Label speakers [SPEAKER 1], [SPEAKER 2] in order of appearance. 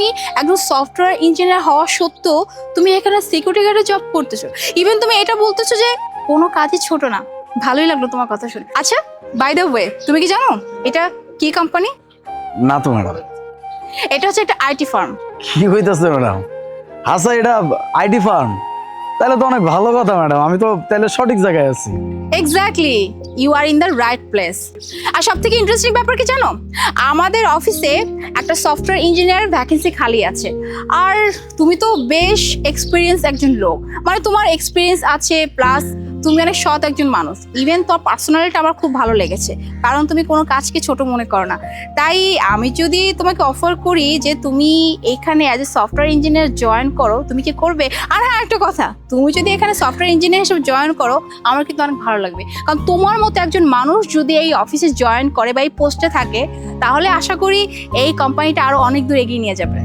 [SPEAKER 1] তুমি একজন software engineer হওয়া সত্ত্বেও তুমি এখানে সিকিউরিটি গার্ডে জব করতেছো, ইভেন তুমি এটা বলতেছো যে কোনো কাজই ছোট না। ভালোই লাগলো তোমার কথা শুনে। আচ্ছা, বাই দ্য ওয়ে, তুমি কি জানো এটা কি কোম্পানি?
[SPEAKER 2] না তো ম্যাডাম।
[SPEAKER 1] এটা হচ্ছে একটা আইটি ফার্ম।
[SPEAKER 2] কি হইতেছে ম্যাডাম? আচ্ছা, এটা আইটি ফার্ম? তাহলে তো অনেক ভালো কথা ম্যাডাম, আমি তো তাহলে সঠিক জায়গায় আছি।
[SPEAKER 1] Exactly, you are in the right place. আর সব থেকে ইন্টারেস্টিং ব্যাপার কি জানো, আমাদের অফিসে একটা সফটওয়্যার ইঞ্জিনিয়ার ভ্যাকেন্সি খালি আছে। আর তুমি তো বেশ এক্সপিরিয়েন্স একজন লোক, মানে তোমার এক্সপিরিয়েন্স আছে, প্লাস তুমি অনেক সৎ একজন মানুষ। ইভেন তোর পার্সোনালিটি আমার খুব ভালো লেগেছে, কারণ তুমি কোনো কাজকে ছোট মনে করো না। তাই আমি যদি তোমাকে অফার করি যে তুমি এখানে as a software engineer join করো, তুমি কি করবে? আর হ্যাঁ, একটা কথা, তুমি যদি এখানে সফটওয়্যার ইঞ্জিনিয়ার হিসেবে জয়েন করো, আমার কিন্তু অনেক ভালো লাগবে। কারণ তোমার মতো একজন মানুষ যদি এই অফিসে জয়েন করে বা এই পোস্টে থাকে, তাহলে আশা করি এই কোম্পানিটা আরো অনেক দূর এগিয়ে নিয়ে যাবে।